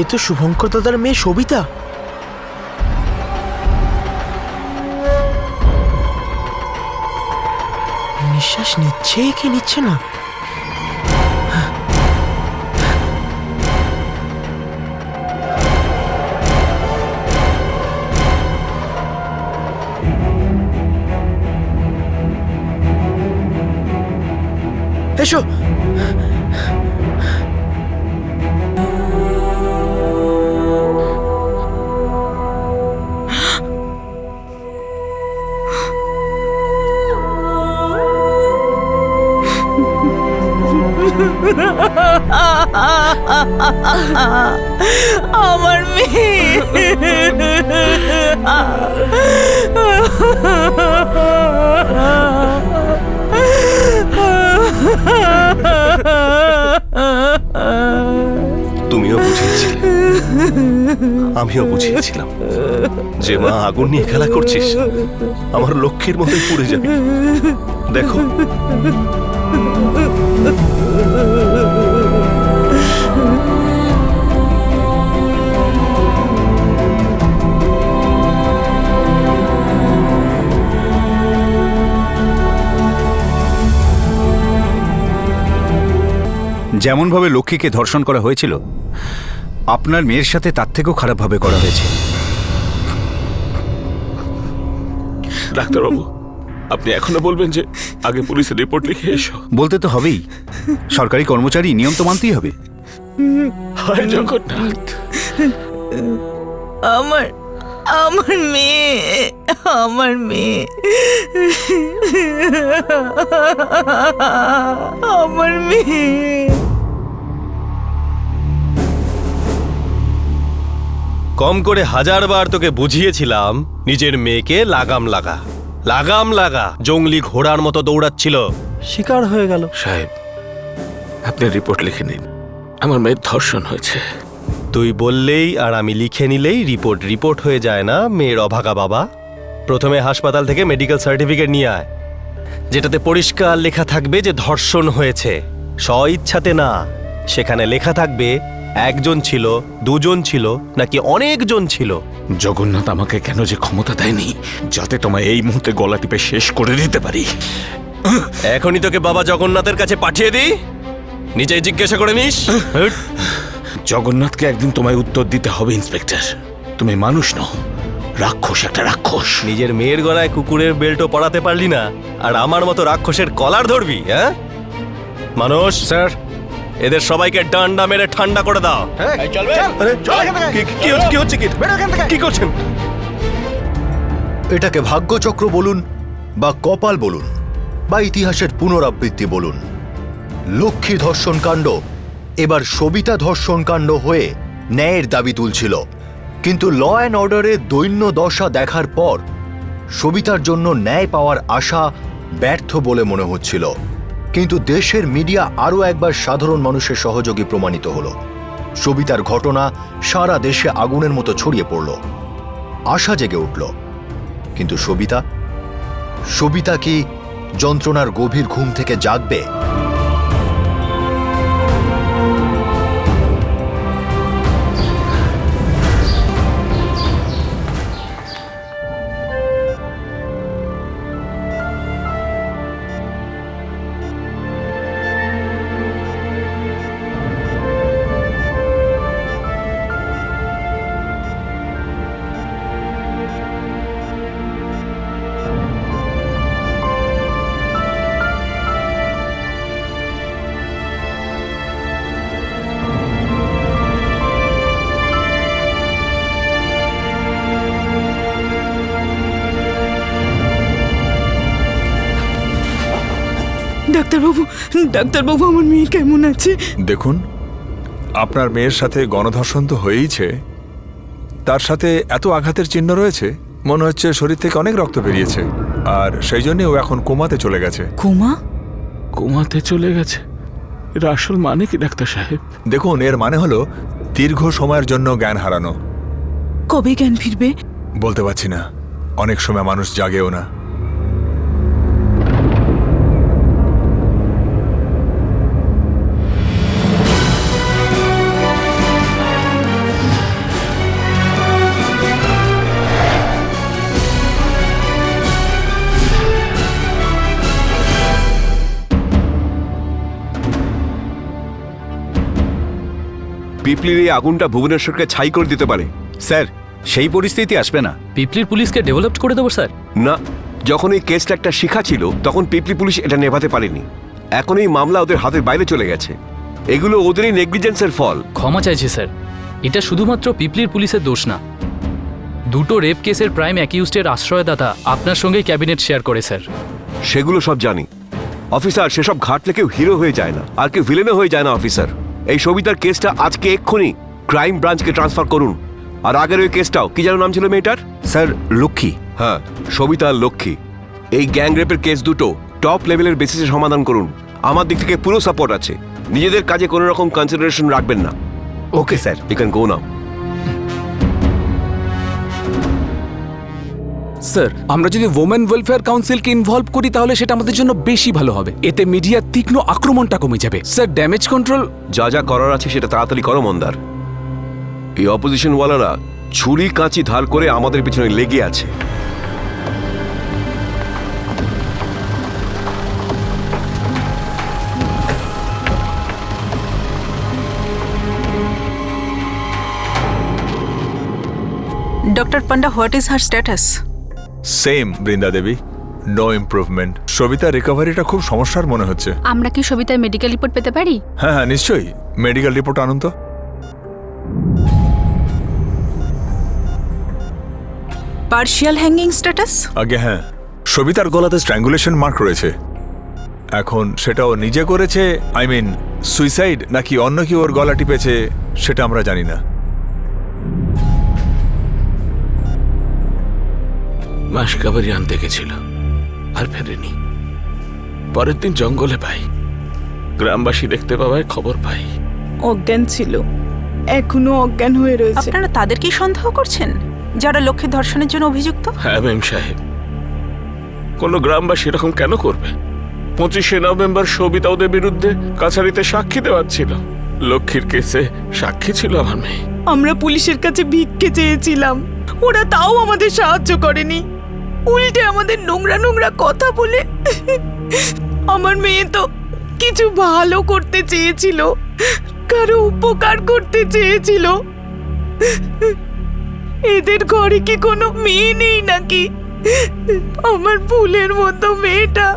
এ তো শুভঙ্কর দাদার মেয়ে সবিতা। নিঃশ্বাস নিচ্ছে কি নিচ্ছে না? এসো। আমার মেয়ে তুমিও বুঝিয়েছিলে, আমিও বুঝিয়েছিলাম যে মা আগুন নিয়ে খেলা করছিস, আমার লক্ষ্যের মতোই পুড়ে যাবে। দেখো যেমনভাবে লক্ষ্মীকে ধর্ষণ করা হয়েছিল, আপনার মেয়ের সাথে তার থেকেও খারাপভাবে করা হয়েছে। ডাক্তারবাবু, আপনি এখনো বলবেন যে আগে পুলিশের রিপোর্ট লিখে এসো? বলতে তো হবেই, সরকারি কর্মচারী, নিয়ম তো মানতেই হবে। হায় জগন্নাথ। আমার আমার মেয়ে আমার মেয়ে আমার মেয়ে। কম করে 1000 বার তোকে বুঝিয়েছিলাম নিজের মেয়েকে লাগাম লাগা, লাগাম লাগা। জঙ্গলি ঘোড়ার মতো দৌড়াচ্ছিল, শিকার হয়ে গেল। সাহেব, আপনি রিপোর্ট লিখে নিন, আমার মেয়ের ধর্ষণ হয়েছে। তুই বললেই আর আমি লিখে নিলেই রিপোর্ট রিপোর্ট হয়ে যায় না মেয়ের অভাগা বাবা। প্রথমে হাসপাতাল থেকে মেডিকেল সার্টিফিকেট নিয়ে আয়, যেটাতে পরিষ্কার লেখা থাকবে যে ধর্ষণ হয়েছে, স্বইচ্ছাতে না। সেখানে লেখা থাকবে একজন ছিল, দুজন ছিল, নাকি অনেকজন ছিল। জগন্নাথ আমাকে কেন যে ক্ষমতা দেয়নি যাতে তোমায় এই মুহূর্তে গলা টিপে শেষ করে দিতে পারি। এখনই তোকে বাবা জগন্নাথের কাছে পাঠিয়ে দিই, নিজেই জিজ্ঞাসা করে নিস। জগন্নাথকে একদিন তোমায় উত্তর দিতে হবে ইন্সপেক্টর। তুমি মানুষ নও, রাক্ষস, একটা রাক্ষস। নিজের মেয়ের গলায় কুকুরের বেল্টও পরাতে পারলি না, আর আমার মতো রাক্ষসের কলার ধরবি? হ্যাঁ মানুষ, স্যার এদের সবাইকে ডান্ডা মেরে ঠান্ডা করে দাও। কি হচ্ছে? কি করছেন? এটাকে ভাগ্যচক্র বলুন বা কপাল বলুন বা ইতিহাসের পুনরাবৃত্তি বলুন, লক্ষ্মী ধর্ষণ কাণ্ড এবার সবিতা ধর্ষণ কাণ্ড হয়ে ন্যায়ের দাবি তুলছিল। কিন্তু ল অ্যান্ড অর্ডারের দৈন্য দশা দেখার পর সবিতার জন্য ন্যায় পাওয়ার আশা ব্যর্থ বলে মনে হচ্ছিল। কিন্তু দেশের মিডিয়া আরও একবার সাধারণ মানুষের সহযোগী প্রমাণিত হল। সবিতার ঘটনা সারা দেশে আগুনের মতো ছড়িয়ে পড়ল, আশা জেগে উঠল। কিন্তু সবিতা কি যন্ত্রণার গভীর ঘুম থেকে জাগবে? ডাক্তারবাবু আমার মেয়ে কেমন আছে? দেখুন, আপনার মেয়ের সাথে গণধর্ষণ তো হয়েইছে, তার সাথে এত আঘাতের চিহ্ন রয়েছে, মনে হচ্ছে শরীর থেকে অনেক রক্ত বেরিয়েছে, আর সেই জন্য ও এখন কোমাতে চলে গেছে। কোমা? কোমাতে চলে গেছে? এর আসল মানে কি ডাক্তার সাহেব? দেখুন, এর মানে হলো দীর্ঘ সময়ের জন্য জ্ঞান হারানো। কবে জ্ঞান ফিরবে? বলতে পারছি না, অনেক সময় মানুষ জাগেও না। পিপলির এই আগুনটা ভুবনেশ্বরকে ছাই করে দিতে পারে। স্যার সেই পরিস্থিতি আসবে না। পিপলির পুলিশকে ডেভেলপ করে দেবো স্যার। না, যখন এই কেসটা একটা শিখা ছিল তখন পিপলি পুলিশ এটা নেভাতে পারেনি। এখন এই মামলা ওদের হাতের বাইরে চলে গেছে। এগুলো ওদেরই নেগলিজেন্সের ফল। ক্ষমা চাইছি স্যার, এটা শুধুমাত্র পিপলির পুলিশের দোষ না। দুটো রেপ কেসের প্রাইম অ্যাকিউজডের আশ্রয়দাতা আপনার সঙ্গেই ক্যাবিনেট শেয়ার করে স্যার। সেগুলো সব জানি অফিসার। সেসব ঘাটলে কেউ হিরো হয়ে যায় না, আর কেউ ভিলেনও হয়ে যায় না অফিসার। এই সবিতার কেসটা আজকে এক্ষুনি ক্রাইম ব্রাঞ্চকে ট্রান্সফার করুন। আর আগের ওই কেসটাও, কি যেন নাম ছিল মেয়েটার? স্যার লক্ষ্মী। হ্যাঁ, সবিতা আর লক্ষ্মী। এই গ্যাং রেপের কেস দুটো টপ লেভেলের বেসিসে সমাধান করুন। আমার দিক থেকে পুরো সাপোর্ট আছে। নিজেদের কাজে কোনো রকম কনসিডারেশন রাখবেন না। Okay sir. You can go now. Sir, আমরা যদি ওমেন ওয়েলফেয়ার কাউন্সিলকে ইনভলভ করি তাহলে সেটা আমাদের জন্য বেশি ভালো হবে। এতে মিডিয়ার তীক্ষ্ণ আক্রমণটা কমে যাবে। স্যার, ড্যামেজ কন্ট্রোল যা যা করার আছে সেটা তাড়াতাড়ি করো মন্দার। এই অপোজিশন ওয়ালারা ছুরি কাঁচি ধার করে আমাদের পিছনে লেগে আছে। Doctor Panda, what is her status? Same Brinda Devi, no improvement. সবিতার রিকভারিটা খুব সমস্যার মনে হচ্ছে। আমরা কি সবিতার মেডিকেল রিপোর্ট পেতে পারি? হ্যাঁ হ্যাঁ নিশ্চয়ই, মেডিকেল রিপোর্ট আনুন তো। Partial hanging status? আগে হ্যাঁ, সবিতার গলাতে স্ট্র্যাঙ্গুলেশন মার্ক রয়েছে। এখন সেটা ও নিজে করেছে, আই মিন সুইসাইড, নাকি অন্য কি ওর গলা টিপেছে সেটা আমরা জানি না। মাসকাবারি আনতে গেছিল আর ফেরেনি। পরের দিন জঙ্গলে পাই, গ্রামবাসী দেখতে পাওয়ায় খবর পাই অজ্ঞান ছিল, এখনো অজ্ঞান হয়ে রয়েছে। আপনারা তাদেরকেই সন্দেহ করছেন যারা লক্ষ্মী ধর্ষণের জন্য অভিযুক্ত? হ্যাঁ মেম সাহেব, কোন গ্রামবাসী এরকম কেন করবে? 25শে নভেম্বর সবিতা ওদের বিরুদ্ধে কাছারিতে সাক্ষী দেওয়াচ্ছিল। লক্ষ্মীর কেসে সাক্ষী ছিল আমার মেয়ে। আমরা পুলিশের কাছে ভিক্ষে চেয়েছিলাম, ওরা তাও আমাদের সাহায্য করেনি, উল্টে আমাদের নোংরা নোংরা কথা বলে। আমার মেয়ে তো কিছু ভালো করতে চেয়েছিল, কারো উপকার করতে চেয়েছিল। এদের ঘরে কি কোনো মেয়ে নেই নাকি? আমার ফুলের মতো মেয়েটা।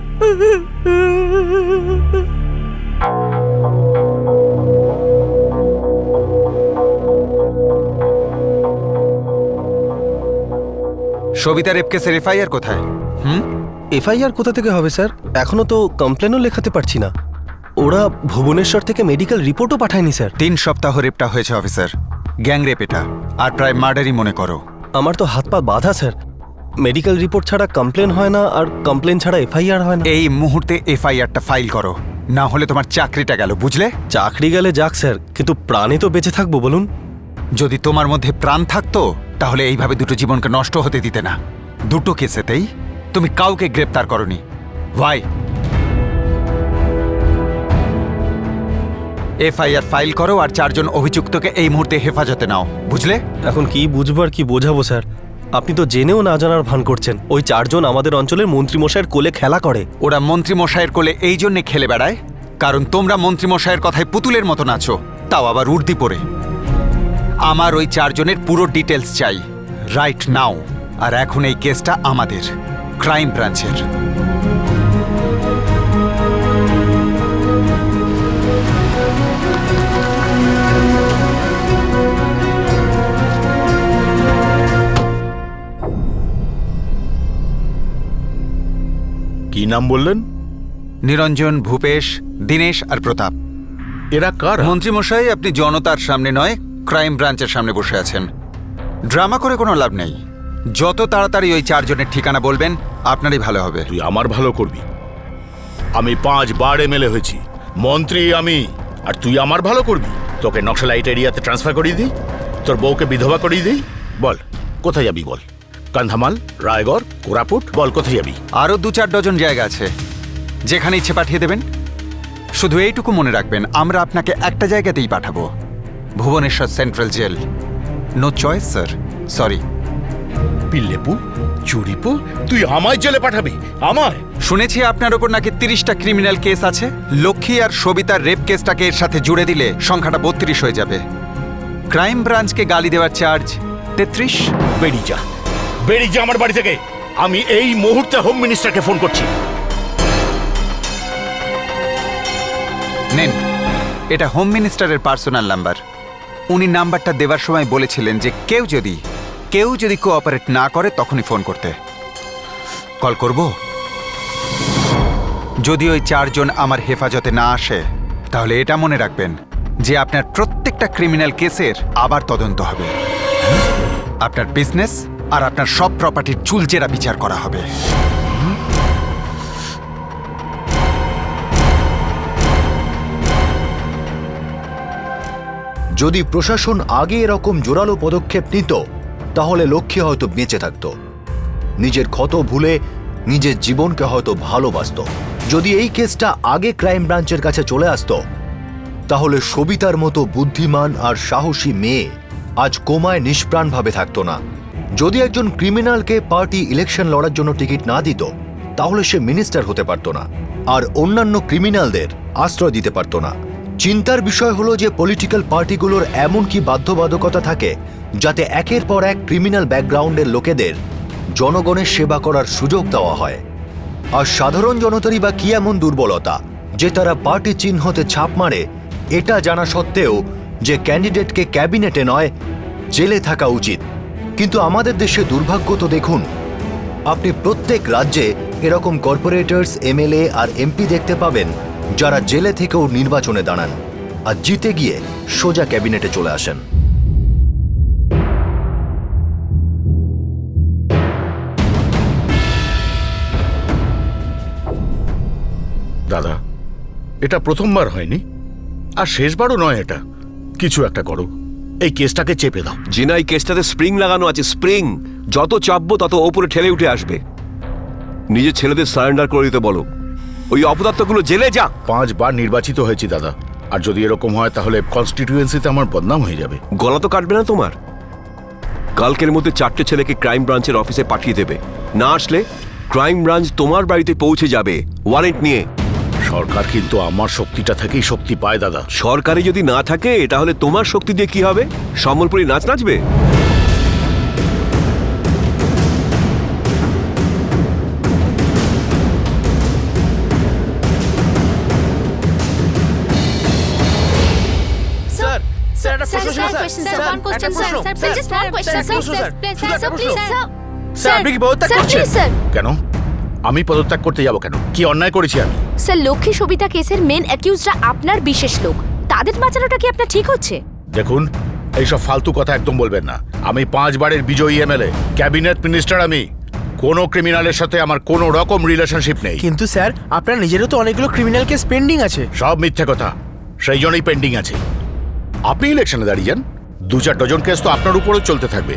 সবিতা রেপ কেসের এফআইআর কোথায়? এফআইআর কোথা থেকে হবে স্যার? এখনো তো কমপ্লেনও লেখাতে পারছি না। ওরা ভুবনেশ্বর থেকে মেডিকেল রিপোর্টও পাঠায়নি স্যার। 3 সপ্তাহ রেপটা হয়েছে অফিসার, গ্যাং রেপ এটা, আর প্রায় মার্ডারই মনে করো। আমার তো হাত পা বাঁধা স্যার। মেডিকেল রিপোর্ট ছাড়া কমপ্লেন হয় না, আর কমপ্লেন ছাড়া এফআইআর হয় না। এই মুহূর্তে এফআইআরটা ফাইল করো, না হলে তোমার চাকরিটা গেল, বুঝলে? চাকরি গেলে যাক স্যার, কিন্তু প্রাণে তো বেঁচে থাকবো বলুন। যদি তোমার মধ্যে প্রাণ থাকতো তাহলে এইভাবে দুটো জীবনকে নষ্ট হতে দিতে না। দুটো কেসেতেই তুমি কাউকে গ্রেপ্তার করনি। ভাই, এফআইআর ফাইল করো আর 4 জন অভিযুক্তকে এই মুহূর্তে হেফাজতে নাও, বুঝলে? এখন কি বুঝবো আর কি বোঝাবো স্যার? আপনি তো জেনেও না জানার ভান করছেন। ওই 4 জন আমাদের অঞ্চলের মন্ত্রীমশাইয়ের কোলে খেলা করে। ওরা মন্ত্রীমশাইয়ের কোলে এই জন্যে খেলে বেড়ায় কারণ তোমরা মন্ত্রীমশাইয়ের কথায় পুতুলের মতো নাচো, তাও আবার উর্দি পরে। আমার ওই 4 জনের পুরো ডিটেলস চাই রাইট নাও। আর এখন এই কেসটা আমাদের ক্রাইম ব্রাঞ্চের। কি নাম বললেন? নিরঞ্জন, ভূপেশ, দীনেশ আর প্রতাপ। এরা কার? মন্ত্রীমশাই, আপনি জনতার সামনে নয়, ক্রাইম ব্রাঞ্চের সামনে বসে আছেন। ড্রামা করে কোনো লাভ নেই। যত তাড়াতাড়ি ওই 4 জনের ঠিকানা বলবেন আপনারই ভালো হবে। তুই আমার ভালো করবি? আমি 5 বার এমএলএ হয়েছি, মন্ত্রী আমি, আর তুই আমার ভালো করবি? তোকে নকশালাইট এরিয়াতে ট্রান্সফার করিয়ে দিই, তোর বউকে বিধবা করিয়ে দিই। বল কোথায় যাবি বল? কান্ধামাল, রায়গড়, কোরাপুট, বল কোথায় যাবি? আরও 2-4 ডজন জায়গা আছে, যেখানে ইচ্ছে পাঠিয়ে দেবেন। শুধু এইটুকু মনে রাখবেন, আমরা আপনাকে একটা জায়গাতেই পাঠাবো, Bhubaneswar central jail. No choice sir, sorry. পিল্লেপু, চুরিপু, তুই আমায় জেলে পাঠাবি? আমায়? শুনেছি আপনার ওপর নাকি 30টা ক্রিমিনাল কেস আছে। লক্ষ্মী আর সবিতার রেপ কেসটাকে এর সাথে জুড়ে দিলে সংখ্যাটা 32 হয়ে যাবে। ক্রাইম ব্রাঞ্চকে গালি দেওয়ার চার্জ 33। বেরিয়ে যা আমার বাড়ি থেকে। আমি এই মুহূর্তে হোম মিনিস্টারকে ফোন করছি। নেন, এটা হোম মিনিস্টারের পার্সোনাল নাম্বার। উনি নাম্বারটা দেওয়ার সময় বলেছিলেন যে কেউ যদি কোঅপারেট না করে তখনই ফোন করতে। কল করব? যদি ওই 4 জন আমার হেফাজতে না আসে তাহলে এটা মনে রাখবেন যে আপনার প্রত্যেকটা ক্রিমিনাল কেসের আবার তদন্ত হবে, আপনার বিজনেস আর আপনার সব প্রপার্টির চুলচেরা বিচার করা হবে। যদি প্রশাসন আগে এরকম জোরালো পদক্ষেপ নিত তাহলে লক্ষ্মী হয়তো বেঁচে থাকত, নিজের ক্ষত ভুলে নিজের জীবনকে হয়তো ভালোবাসত। যদি এই কেসটা আগে ক্রাইম ব্রাঞ্চের কাছে চলে আসতো তাহলে সবিতার মতো বুদ্ধিমান আর সাহসী মেয়ে আজ কোমায় নিষ্প্রাণভাবে থাকতো না। যদি একজন ক্রিমিনালকে পার্টি ইলেকশন লড়ার জন্য টিকিট না দিত তাহলে সে মিনিস্টার হতে পারত না আর অন্যান্য ক্রিমিনালদের আশ্রয় দিতে পারত না। চিন্তার বিষয় হলো যে পলিটিক্যাল পার্টিগুলোর এমন কি বাধ্যবাধকতা থাকে যাতে একের পর এক ক্রিমিনাল ব্যাকগ্রাউন্ডের লোকেদের জনগণের সেবা করার সুযোগ দেওয়া হয়। আর সাধারণ জনতারই বা কি এমন দুর্বলতা যে তারা পার্টি চিহ্নতে ছাপ মারে এটা জানা সত্ত্বেও যে ক্যান্ডিডেটকে ক্যাবিনেটে নয় জেলে থাকা উচিত। কিন্তু আমাদের দেশে দুর্ভাগ্য তো দেখুন, আপনি প্রত্যেক রাজ্যে এরকম কর্পোরেটরস, এমএলএ আর এমপি দেখতে পাবেন যারা জেলে থেকেও নির্বাচনে দাঁড়ান আর জিতে গিয়ে সোজা ক্যাবিনেটে চলে আসেন। দাদা, এটা প্রথমবার হয়নি আর শেষবারও নয়। এটা কিছু একটা করো, এই কেসটাকে চেপে দাও। জিনা, এই কেসটাতে স্প্রিং লাগানো আছে, স্প্রিং। যত চাপবো তত ওপরে ঠেলে উঠে আসবে। নিজের ছেলেদের সারেন্ডার করে দিতে বলো, ওই অপদার্থগুলো জেলে যা। 5 বার নির্বাচিত হয়েছি দাদা, আর যদি এরকম হয় তাহলে কনস্টিটিউয়েন্সিতে আমার বদনাম হয়ে যাবে। গলা তো কাটবে না তোমার। কালকের মধ্যে 4টে ছেলেকে ক্রাইম ব্রাঞ্চের অফিসে পাঠিয়ে দেবে। না আসলে ক্রাইম ব্রাঞ্চ তোমার বাড়িতে পৌঁছে যাবে ওয়ারেন্ট নিয়ে। সরকার কিন্তু আমার শক্তিটা থেকেই শক্তি পায় দাদা। সরকারি যদি না থাকে তাহলে তোমার শক্তি দিয়ে কি হবে? সম্বলপুরি নাচ নাচবে? কেন আমি পদত্যাগ করতে যাব কেন? কি অন্যায় করেছি আমি? স্যার, লক্ষ্মী সবিতা কেসের মেন অ্যাকিউজরা আপনার বিশেষ লোক, তাদের বাঁচানোটা কি আপনার ঠিক হচ্ছে? দেখুন, এইসব ফালতু কথা একদম বলবেন না। আমি 5 বারের বিজয়ী এমএলএ, ক্যাবিনেট মিনিস্টার। আমি কোনো ক্রিমিনালের সাথে আমার কোনো রকম রিলেশনশিপ নেই। কিন্তু স্যার, আপনার নিজেরও তো অনেকগুলো ক্রিমিনাল কেস পেন্ডিং আছে। সব মিথ্যে কথা, সেই জন্যই পেন্ডিং আছে। আপনি ইলেকশনে দাঁড়িয়ে যান, 2-4 ডজন কেস তো আপনার উপরেও চলতে থাকবে।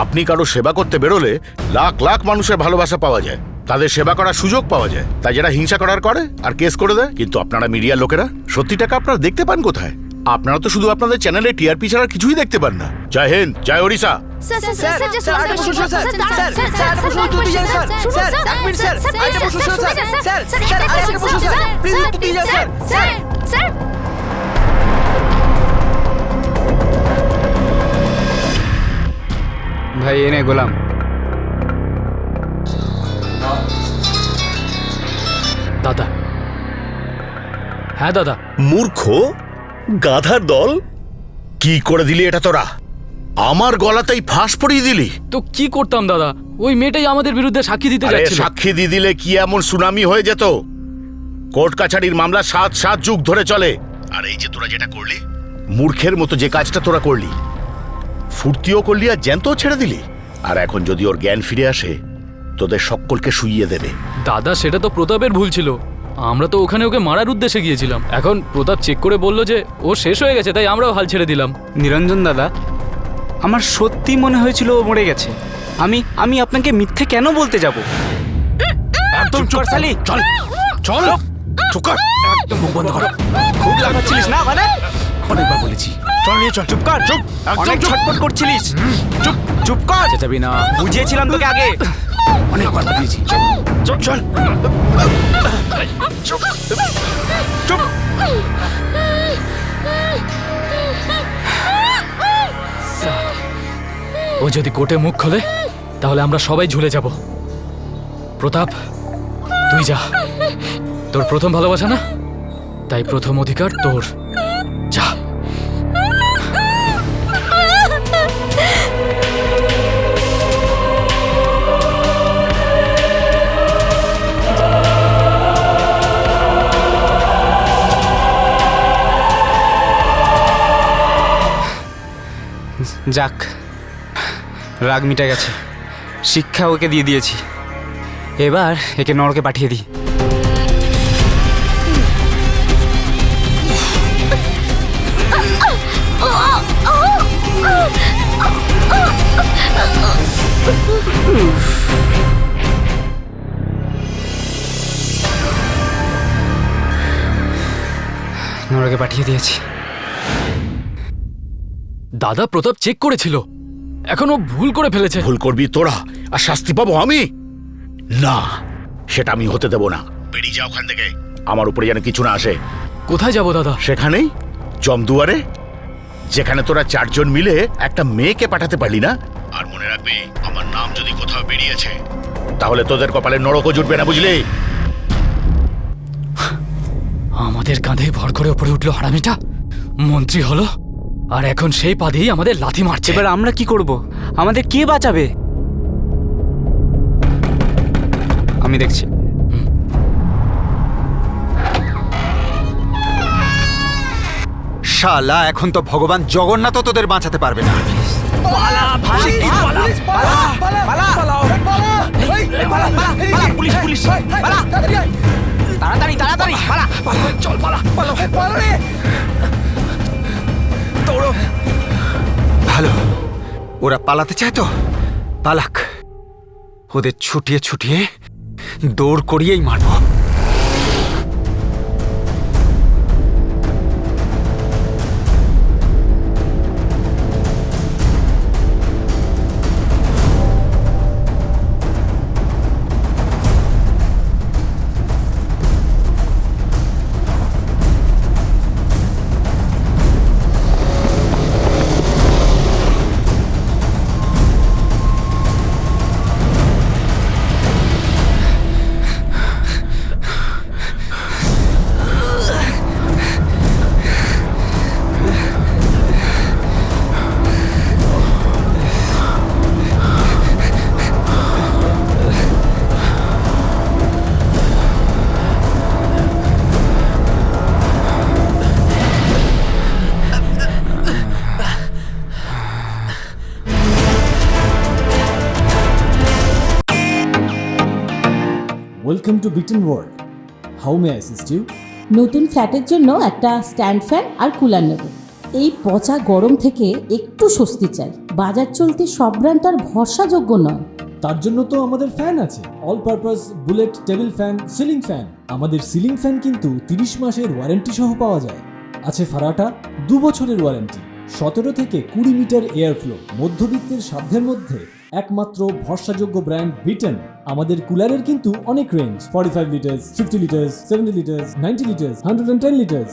আপনি কারো সেবা করতে বেরোলে লাখ লাখ মানুষের ভালোবাসা পাওয়া যায়, তাদের সেবা করার সুযোগ পাওয়া যায়। তাই যারা হিংসা করার করে আর কেস করে দেয়। কিন্তু আপনারা মিডিয়ার লোকেরা সত্যিটাকে আপনারা দেখতে পান কোথায়? আপনারা তো শুধু আপনাদের চ্যানেলে টিআরপি ছাড়া কিছুই দেখতে পান না। জয় হিন্দ, জয় ওড়িশা। ভাই এনে গোলাম। দাদা। হ্যাঁ দাদা। মূর্খ গাধার দল, কি করে দিলি এটা তোরা? আমার গলাতেই ফাঁস পড়িয়ে দিলি। তো কি করতাম দাদা, ওই মেয়েটাই আমাদের বিরুদ্ধে সাক্ষী দিতে যাচ্ছিল। সাক্ষী দিয়ে দিলে কি এমন সুনামি হয়ে যেত? কোর্ট কাছারির মামলা 7 যুগ ধরে চলে। আর এই যে তোরা যেটা করলি, মূর্খের মতো যে কাজটা তোরা করলি, ফুর্তিও করলি আর জ্যান্ত ছেড়ে দিলি। আর এখন যদি ওর জ্ঞান ফিরে আসে তোদের সকলকে শুইয়ে দেবে। দাদা, সেটা তো প্রতাপের ভুল ছিল। আমরা তো ওখানে ওকে মারার উদ্দেশ্যে গিয়েছিলাম। এখন প্রতাপ চেক করে বলল যে ও শেষ হয়ে গেছে, তাই আমরাও হাল ছেড়ে দিলাম। নিরঞ্জন দাদা, আমার সত্যি মনে হয়েছিল ও মরে গেছে। আমি আপনাকে মিথ্যে কেন বলতে যাব? একদম চুপ সালি, চল চল চুপ কর, একদম মুখ বন্ধ কর। খুব লাগাচ্ছিলিস না? মানে অনেকবার বলেছি, চল নিয়ে চল। চুপ কর, চুপ, অনেক ছটফট করছিলিস। চুপ চুপ কর। যাবি না, বুঝিয়েছিলাম তোকে আগে। অনেকবার বলেছি, চল চল চুপ চুপ। ও যদি কোর্টে মুখ খোলে তাহলে আমরা সবাই ঝুলে যাব। প্রতাপ, তুই যা, তোর প্রথম ভালোবাসা না, তাই প্রথম অধিকার তোর। যা। যাক, রাগ মিটে গেছে, শিক্ষা ওকে দিয়ে দিয়েছি, এবার একে নরকে পাঠিয়ে দিই। নরকে পাঠিয়ে দিয়েছি। দাদা, প্রতাপ চেক করেছিল, এখনো ভুল করে ফেলেছে। ভুল করবি তোরা আর শাস্তি পাবো আমি? না, সেটা আমি হতে দেব না। বেরিয়ে যা ওখান থেকে, আমার উপরে যেন কিছু না আসে। কোথায় যাব দাদা? সেখানেই, জমদুয়ারে, যেখানে তোরা 4 জন মিলে একটা মেয়েকে পাঠাতে পারলি না। আর মনে রাখবি, আমার নাম যদি কোথাও বেরিয়েছে তাহলে তোদের কপালে নরকও জুটবে না, বুঝলি? আমাদের কাঁধে ভর করে উপরে উঠলো হারামিটা, মন্ত্রী হলো, আর এখন সেই পা দিয়েই আমাদের লাথি মারছে। এবার আমরা কি করব? আমাদের কে বাঁচাবে? আমি দেখছি। শালা, এখন তো ভগবান জগন্নাথও তোদের বাঁচাতে পারবে না। তাড়াতাড়ি তাড়াতাড়ি চল, পালা পালা রে। ভালো, ওরা পালাতে চায় তো পালাক, ওদের ছুটিয়ে ছুটিয়ে দৌড় করিয়েই মারবো। Welcome to bitten world. How may I assist you? নতুন ফ্ল্যাটের জন্য একটা স্ট্যান্ড ফ্যান আর কুলার নেব। এই পচা গরম থেকে একটু স্বস্তি চাই। বাজার চলতে সব ব্র্যান্ড আর ভরসাযোগ্য নয়। তার জন্য তো আমাদের ফ্যান আছে, all purpose bullet table fan, ceiling fan. আমাদের সিলিং ফ্যান কিন্তু 30 মাসের ওয়ারেন্টি সহ পাওয়া যায়। আছে ফারাটা 2 বছরের ওয়ারেন্টি, 17 থেকে 20 মিটার এয়ার ফ্লো। মধ্যবিত্তের সাধ্যের মধ্যে একমাত্র ভরসাযোগ্য ব্র্যান্ড বিটেন। আমাদের কুলারের কিন্তু অনেক range, 45 litres, 50 litres, 70 litres, 90 litres, 110 litres.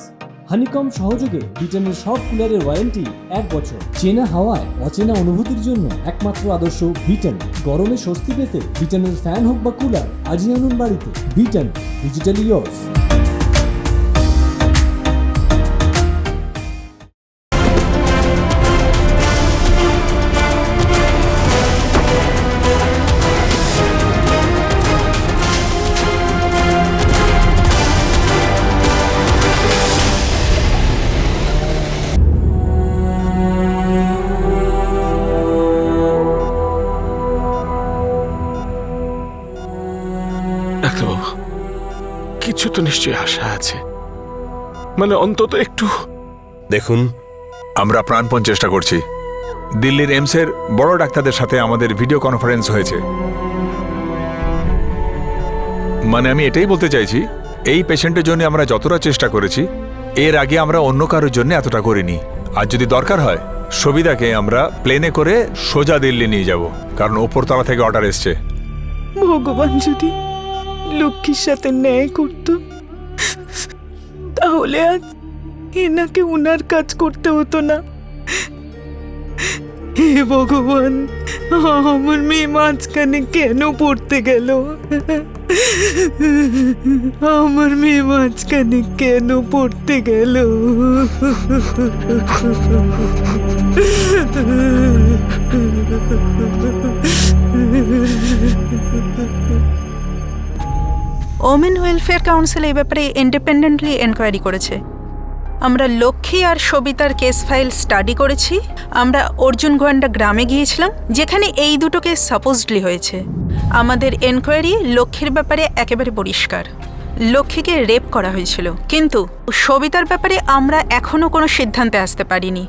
Honeycomb সহযোগে বিটেনের সব কুলারের ওয়ারেন্টি 1 বছর। চেনা হাওয়ায় অচেনা অনুভূতির জন্য একমাত্র আদর্শ বিটেন। গরমে স্বস্তি পেতে বিটেনের ফ্যান হোক বা কুলার, আজই আনুন বাড়িতে। Beaten, digitally yours. ডাক্তারবাবু, কিছু তো নিশ্চয়ই আশা আছে, মানে অন্তত একটু। দেখুন, আমরা প্রাণপণ চেষ্টা করছি। দিল্লির এমসের বড় ডাক্তারদের সাথে আমাদের ভিডিও কনফারেন্স হয়েছে। মানে আমি এটাই বলতে চাইছি, এই পেশেন্টের জন্য আমরা যতটা চেষ্টা করেছি, এর আগে আমরা অন্য কারোর জন্য এতটা করিনি। আর যদি দরকার হয়, সবিতাকে আমরা প্লেনে করে সোজা দিল্লি নিয়ে যাব, কারণ ওপরতলা থেকে অর্ডার এসছে। ভগবান যদি লক্ষ্মীর সাথে ন্যায় করত, তাহলে আজ এনাকে উনার কাজ করতে হতো না। হে ভগবান, আমার মেয়ে মাঝখানে কেন পড়তে গেল? আমার মেয়ে মাঝখানে কেন পড়তে গেল? ওমেন ওয়েলফেয়ার কাউন্সিল এই ব্যাপারে ইন্ডিপেন্ডেন্টলি এনকোয়ারি করেছে। আমরা লক্ষ্মী আর সবিতার কেস ফাইল স্টাডি করেছি। আমরা অর্জুন গোয়ান্ডা গ্রামে গিয়েছিলাম, যেখানে এই দুটো কেস সাপোজডলি হয়েছে। আমাদের এনকোয়ারি লক্ষ্মীর ব্যাপারে একেবারে পরিষ্কার। লক্ষ্মীকে রেপ করা হয়েছিল, কিন্তু সবিতার ব্যাপারে আমরা এখনও কোনো সিদ্ধান্তে আসতে পারিনি।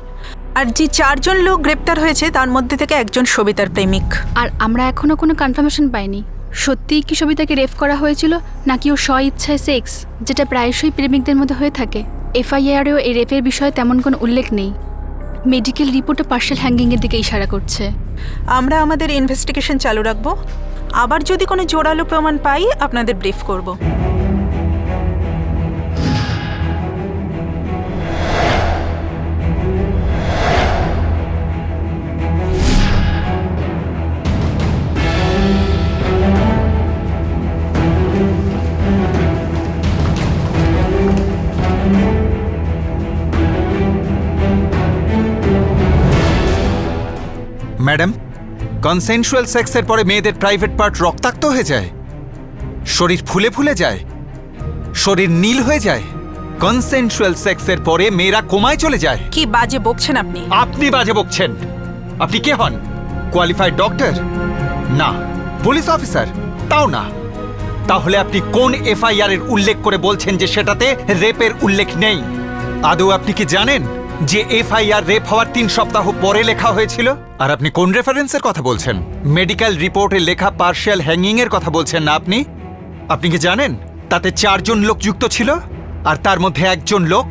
আর যে 4 জন লোক গ্রেপ্তার হয়েছে তার মধ্যে থেকে একজন সবিতার প্রেমিক। আর আমরা এখনো কোনো কনফার্মেশন পাইনি সত্যিই কি সবিতাকে রেপ করা হয়েছিল নাকি ও স্ব ইচ্ছায় সেক্স, যেটা প্রায়শই প্রেমিকদের মধ্যে হয়ে থাকে। এফআইআরেও এই রেপের বিষয়ে তেমন কোনো উল্লেখ নেই। মেডিকেল রিপোর্টে পার্শাল হ্যাঙ্গিংয়ের দিকে ইশারা করছে। আমরা আমাদের ইনভেস্টিগেশন চালু রাখবো। আবার যদি কোনো জোরালো প্রমাণ পাই আপনাদের ব্রিফ করব। ম্যাডাম, কনসেনশুয়াল সেক্সের পরে মেয়েদের প্রাইভেট পার্ট রক্তাক্ত হয়ে যায়, শরীর ফুলে ফুলে যায়, শরীর নীল হয়ে যায়। কনসেনশুয়াল সেক্সের পরে মেয়েরা কোমায় চলে যায়। কি বাজে বকছেন আপনি? আপনি বাজে বকছেন। আপনি কে হন? Qualified doctor? না। Police officer? তাও না। তাহলে আপনি কোন এফআইআর এর উল্লেখ করে বলছেন যে সেটাতে রেপের উল্লেখ নেই? আদৌ আপনি কি জানেন যে এফআইআর রেপ হওয়ার 3 সপ্তাহ পরে লেখা হয়েছিল? আর আপনি কোন রেফারেন্সের কথা বলছেন? মেডিকেল রিপোর্টে লেখা পার্শিয়াল হ্যাঙ্গিং এর কথা বলছেন না আপনি? আপনি কি জানেন তাতে 4 জন লোক যুক্ত ছিল, আর তার মধ্যে একজন লোক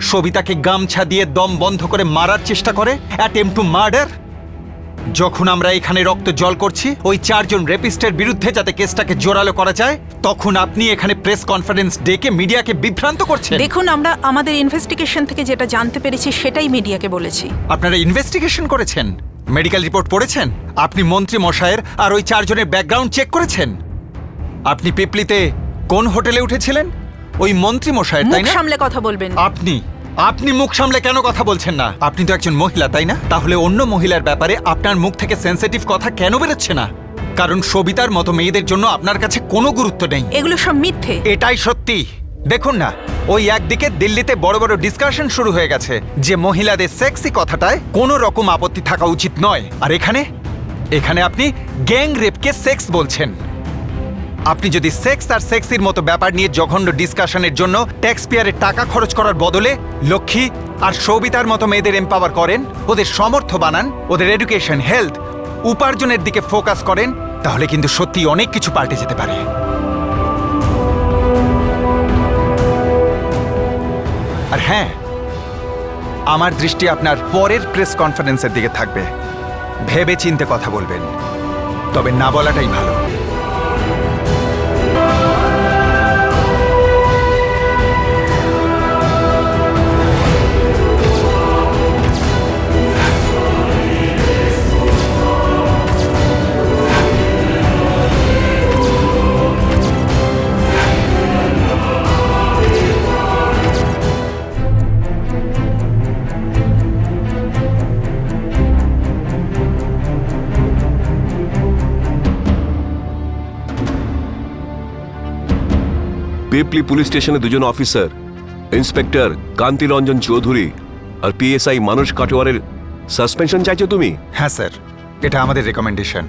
সবিতাকে গামছা দিয়ে দম বন্ধ করে মারার চেষ্টা করে, অ্যাটেম্প টু মার্ডার। যখন আমরা এখানে রক্ত জল করছি ওই 4 জন রেপিস্টের বিরুদ্ধে যাতে কেসটাকে জোরালো করা যায়, তখন আপনি এখানে প্রেস কনফারেন্স ডেকে মিডিয়াকে বিভ্রান্ত করছেন। দেখুন, আমরা আমাদের ইনভেস্টিগেশন থেকে যেটা জানতে পেরেছি সেটাই মিডিয়াকে বলেছি। আপনারা ইনভেস্টিগেশন করেছেন, মেডিকেল রিপোর্ট পড়েছেন, আপনি মন্ত্রী মশাইয়ের আর ওই 4 জনের ব্যাকগ্রাউন্ড চেক করেছেন। আপনি পিপলিতে কোন হোটেলে উঠেছিলেন? ওই মন্ত্রী মশাইয়ের, তাই মুখ না? সামলে কথা বলবেন। আপনি মুখ সামলে কেন কথা বলছেন না? আপনি তো একজন মহিলা, তাই না? তাহলে অন্য মহিলার ব্যাপারে আপনার মুখ থেকে সেনসিটিভ কথা কেন বেরোচ্ছে না? কারণ সবিতার মতো মেয়েদের জন্য আপনার কাছে কোনো গুরুত্ব নেই। এগুলো সব মিথ্যে। এটাই সত্যি। দেখুন না, ওই একদিকে দিল্লিতে বড় বড় ডিসকাশন শুরু হয়ে গেছে যে মহিলাদের সেক্সি কথাটায় কোনো রকম আপত্তি থাকা উচিত নয়, আর এখানে আপনি গ্যাং রেপকে সেক্স বলছেন। আপনি যদি সেক্স আর সেক্সির মতো ব্যাপার নিয়ে জঘন্য ডিসকাশনের জন্য ট্যাক্স পেয়ারের টাকা খরচ করার বদলে লক্ষ্মী আর সবিতার মতো মেয়েদের এম্পাওয়ার করেন, ওদের সমর্থ বানান, ওদের এডুকেশন, হেলথ, উপার্জনের দিকে ফোকাস করেন, তাহলে কিন্তু সত্যি অনেক কিছু পাল্টে যেতে পারে। আর হ্যাঁ, আমার দৃষ্টি আপনার পরের প্রেস কনফারেন্সের দিকে থাকবে। ভেবে চিন্তে কথা বলবেন, তবে না বলাটাই ভালো। পিপলি পুলিশ স্টেশনে 2 জন অফিসার, ইন্সপেক্টর কান্তি রঞ্জন চৌধুরী আর পিএসআই মানস কাটোয়ারের সাসপেনশন চাইছো তুমি? হ্যাঁ স্যার, এটা আমাদের রেকমেন্ডেশন।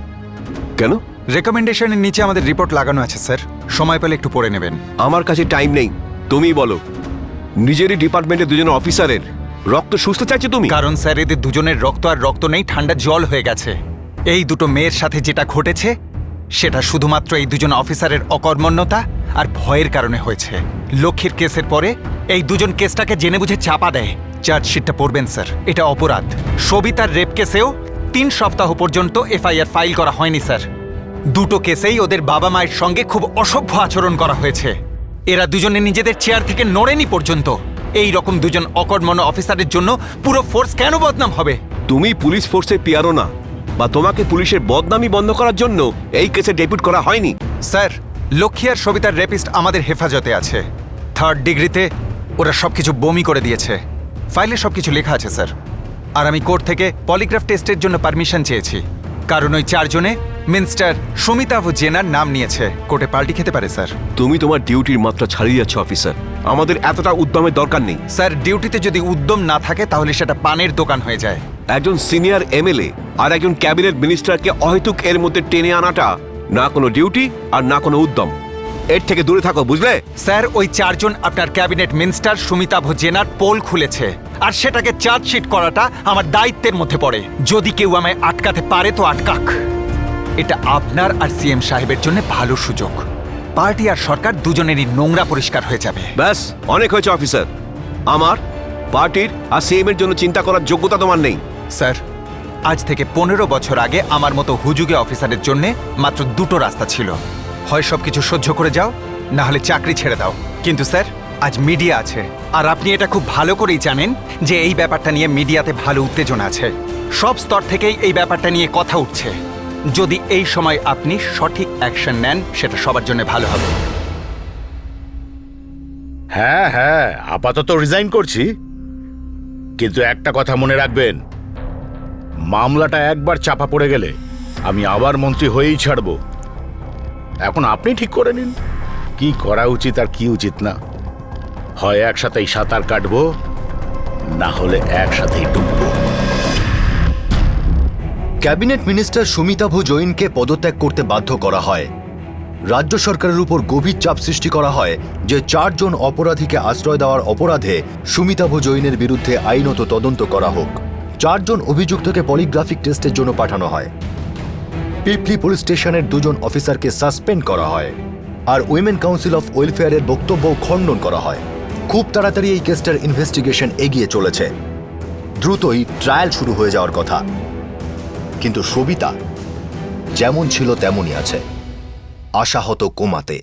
কেন? রেকমেন্ডেশনের নিচে আমাদের রিপোর্ট লাগানো আছে স্যার, সময় পেলে একটু পড়ে নেবেন। আমার কাছে টাইম নেই, তুমিই বলো। নিজেরই ডিপার্টমেন্টের 2 জন অফিসারের রক্ত সুস্থ চাইছো তুমি? কারণ স্যার, এদের দুজনের রক্ত আর রক্ত নেই, ঠান্ডা জল হয়ে গেছে। এই দুটো মেয়ের সাথে যেটা ঘটেছে সেটা শুধুমাত্র এই 2 জন অফিসারের অকর্মণ্যতা আর ভয়ের কারণে হয়েছে। লক্ষ্মীর কেসের পরে এই 2 জন কেসটাকে জেনে বুঝে চাপা দেয়। চার্জশিটটা পড়বেন স্যার, এটা অপরাধ। সবিতার রেপ কেসেও 3 সপ্তাহ পর্যন্ত এফআইআর ফাইল করা হয়নি স্যার। দুটো কেসেই ওদের বাবা মায়ের সঙ্গে খুব অসভ্য আচরণ করা হয়েছে। এরা দুজনে নিজেদের চেয়ার থেকে নড়েনি পর্যন্ত। এই রকম 2 জন অকর্মণ্য অফিসারের জন্য পুরো ফোর্স কেন বদনাম হবে? তুমি পুলিশ ফোর্সের পিয়ারও না, বা তোমাকে পুলিশের বদনামি বন্ধ করার জন্য এই কেসে ডেপুট করা হয়নি। স্যার, লক্ষ্মী আর সবিতার রেপিস্ট আমাদের হেফাজতে আছে। 3rd ডিগ্রিতে ওরা সবকিছু বমি করে দিয়েছে। ফাইলে সবকিছু লেখা আছে স্যার। আর আমি কোর্ট থেকে পলিগ্রাফ টেস্টের জন্য পারমিশন চেয়েছি, কারণ ওই 4 জনে মিনিস্টার সুমিতা জেনার নাম নিয়েছে। কোর্টে পাল্টি খেতে পারে স্যার। তুমি তোমার ডিউটির মাত্রা ছাড়িয়ে যাচ্ছ অফিসার। আমাদের এতটা উদ্যমের দরকার নেই। স্যার, ডিউটিতে যদি উদ্যম না থাকে তাহলে সেটা পানের দোকান হয়ে যায়। একজন সিনিয়র এমএলএ আর একজন ক্যাবিনেট মিনিস্টারকে অহেতুক এর মধ্যে টেনে আনাটা না কোনো ডিউটি আর না কোনো উদ্যম। এর থেকে দূরে থাকো, বুঝলে? স্যার, ওই 4 জন আপনার ক্যাবিনেট মিনিস্টার সুমিতা জেনার পোল খুলেছে, আর সেটাকে চার্জশিট করাটা আমার দায়িত্বের মধ্যে পড়ে। যদি কেউ আমায় আটকাতে পারে তো আটকাক। এটা আপনার আর সিএম সাহেবের জন্য ভালো সুযোগ। পার্টি আর সরকার দুজনেরই নোংরা পরিষ্কার হয়ে যাবে। ব্যাস, অনেক হয়েছে অফিসার। আমার, পার্টির আর সিএম এর জন্য চিন্তা করার যোগ্যতা তোমার নেই। স্যার, আজ থেকে 15 বছর আগে আমার মতো হুজুগে অফিসারের জন্য মাত্র 2টো রাস্তা ছিল। হয় সবকিছু সহ্য করে যাও, না হলে চাকরি ছেড়ে দাও। কিন্তু স্যার, আজ মিডিয়া আছে, আর আপনি এটা খুব ভালো করেই জানেন যে এই ব্যাপারটা নিয়ে মিডিয়াতে ভালো উত্তেজনা আছে। সব স্তর থেকেই এই ব্যাপারটা নিয়ে কথা উঠছে। যদি এই সময় আপনি সঠিক অ্যাকশন নেন, সেটা সবার জন্য ভালো হবে। হ্যাঁ হ্যাঁ, আপাতত রিজাইন করছি, কিন্তু একটা কথা মনে রাখবেন, মামলাটা একবার চাপা পড়ে গেলে আমি আবার মন্ত্রী হয়েই ছাড়ব। এখন আপনি ঠিক করে নিন কি করা উচিত আর কি উচিত না। হয় একসাথেই সাঁতার কাটবো, না হলে একসাথেই ডুববো। ক্যাবিনেট মিনিস্টার সুমিতা জৈনকে পদত্যাগ করতে বাধ্য করা হয়। রাজ্য সরকারের উপর গভীর চাপ সৃষ্টি করা হয় যে 4 জন অপরাধীকে আশ্রয় দেওয়ার অপরাধে সুমিতা জৈনের বিরুদ্ধে আইনত তদন্ত করা হোক। 4 জন অভিযুক্তকে পলিগ্রাফিক টেস্টের জন্য পাঠানো হয়। পিপলি পুলিশ স্টেশনের 2 জন অফিসারকে সাসপেন্ড করা হয়, আর উইমেন কাউন্সিল অফ ওয়েলফেয়ারের বক্তব্য খণ্ডন করা হয়। খুব তাড়াতাড়ি এই কেসটার ইনভেস্টিগেশন এগিয়ে চলেছে। দ্রুতই ট্রায়াল শুরু হয়ে যাওয়ার কথা। কিন্তু সবিতা যেমন ছিল তেমনই আছে, আশাহত কোমাতে।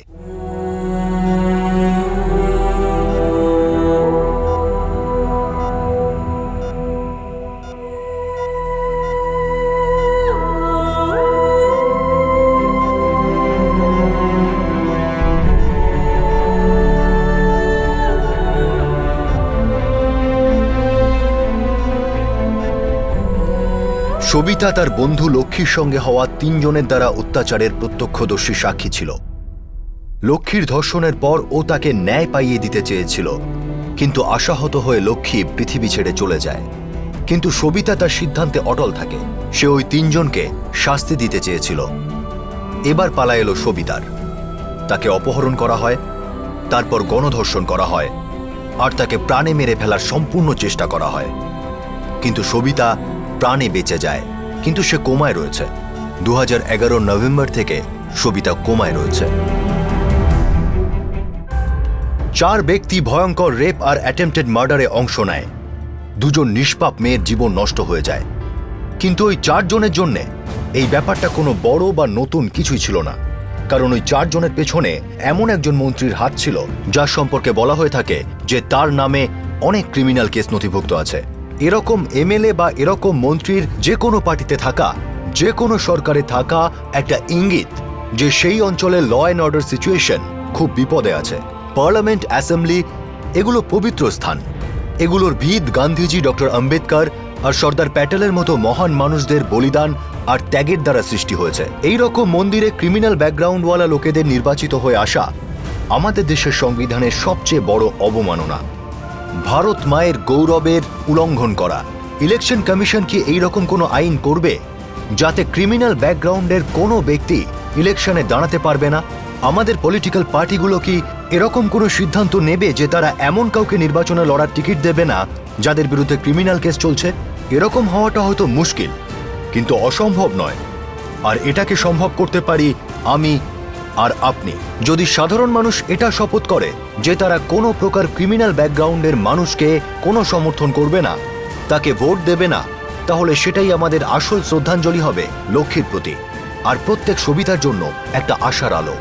সবিতা তার বন্ধু লক্ষ্মীর সঙ্গে হওয়া 3 জনের দ্বারা অত্যাচারের প্রত্যক্ষদর্শী সাক্ষী ছিল। লক্ষ্মীর ধর্ষণের পর ও তাকে ন্যায় পাইয়ে দিতে চেয়েছিল, কিন্তু আশাহত হয়ে লক্ষ্মী পৃথিবী ছেড়ে চলে যায়। কিন্তু সবিতা তার সিদ্ধান্তে অটল থাকে। সে ওই 3 জনকে শাস্তি দিতে চেয়েছিল। এবার পালা এলো সবিতার। তাকে অপহরণ করা হয়, তারপর গণধর্ষণ করা হয়, আর তাকে প্রাণে মেরে ফেলার সম্পূর্ণ চেষ্টা করা হয়। কিন্তু সবিতা প্রাণে বেঁচে যায়, কিন্তু সে কোমায় রয়েছে। 2011 নভেম্বর থেকে সবিতা কোমায় রয়েছে। 4 ব্যক্তি ভয়ঙ্কর রেপ আর অ্যাটেম্পটেড মার্ডারে অংশ নেয়। 2 জন নিষ্পাপ মেয়ের জীবন নষ্ট হয়ে যায়। কিন্তু ওই 4 জনের জন্য এই ব্যাপারটা কোনো বড় বা নতুন কিছুই ছিল না, কারণ ওই 4 জনের পেছনে এমন একজন মন্ত্রীর হাত ছিল যার সম্পর্কে বলা হয়ে থাকে যে তার নামে অনেক ক্রিমিনাল কেস নথিভুক্ত আছে। এরকম এমএলএ বা এরকম মন্ত্রীর যে কোনো পার্টিতে থাকা, যে কোনো সরকারে থাকা একটা ইঙ্গিত যে সেই অঞ্চলে ল অ্যান্ড অর্ডার সিচুয়েশন খুব বিপদে আছে। পার্লামেন্ট, অ্যাসেম্বলি এগুলো পবিত্র স্থান। এগুলোর ভিত গান্ধীজি, ডক্টর আম্বেদকর আর সর্দার প্যাটেলের মতো মহান মানুষদের বলিদান আর ত্যাগের দ্বারা সৃষ্টি হয়েছে। এই রকম মন্দিরে ক্রিমিনাল ব্যাকগ্রাউন্ডওয়ালা লোকেদের নির্বাচিত হয়ে আসা আমাদের দেশের সংবিধানের সবচেয়ে বড় অবমাননা। ভারত মায়ের গৌরবের উল্লঙ্ঘন করা। ইলেকশন কমিশন কি এইরকম কোনো আইন করবে যাতে ক্রিমিনাল ব্যাকগ্রাউন্ডের কোনো ব্যক্তি ইলেকশনে দাঁড়াতে পারবে না? আমাদের পলিটিক্যাল পার্টিগুলো কি এরকম কোনো সিদ্ধান্ত নেবে যে তারা এমন কাউকে নির্বাচনে লড়ার টিকিট দেবে না যাদের বিরুদ্ধে ক্রিমিনাল কেস চলছে? এরকম হওয়াটা হয়তো মুশকিল, কিন্তু অসম্ভব নয়। আর এটাকে সম্ভব করতে পারি আমি আর আপনি। যদি সাধারণ মানুষ এটা শপথ করে যে তারা কোনো প্রকার ক্রিমিনাল ব্যাকগ্রাউন্ডের মানুষকে কোনো সমর্থন করবে না, তাকে ভোট দেবে না, তাহলে সেটাই আমাদের আসল শ্রদ্ধাঞ্জলি হবে লক্ষ্মীর প্রতি, আর প্রত্যেক সবিতার জন্য একটা আশার আলো।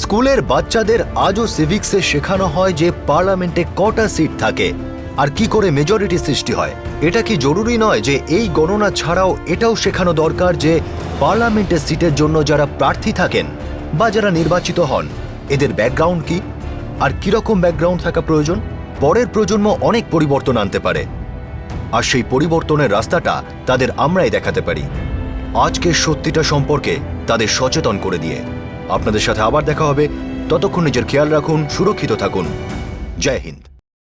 স্কুলের বাচ্চাদের আজও সিভিক্সে শেখানো হয় যে পার্লামেন্টে কটা সিট থাকে, আর কি করে মেজরিটি সৃষ্টি হয়? এটা কি জরুরি নয় যে এই গণনা ছাড়াও এটাও শেখানো দরকার যে পার্লামেন্টের সিটের জন্য যারা প্রার্থী থাকেন বা যারা নির্বাচিত হন এদের ব্যাকগ্রাউন্ড কি আর কিরকম ব্যাকগ্রাউন্ড থাকা প্রয়োজন? পরের প্রজন্ম অনেক পরিবর্তন আনতে পারে, আর সেই পরিবর্তনের রাস্তাটা তাদের আমরাই দেখাতে পারি আজকের সত্যিটা সম্পর্কে তাদের সচেতন করে দিয়ে। আপনাদের সাথে আবার দেখা হবে, ততক্ষণ নিজের খেয়াল রাখুন, সুরক্ষিত থাকুন। জয় হিন্দ।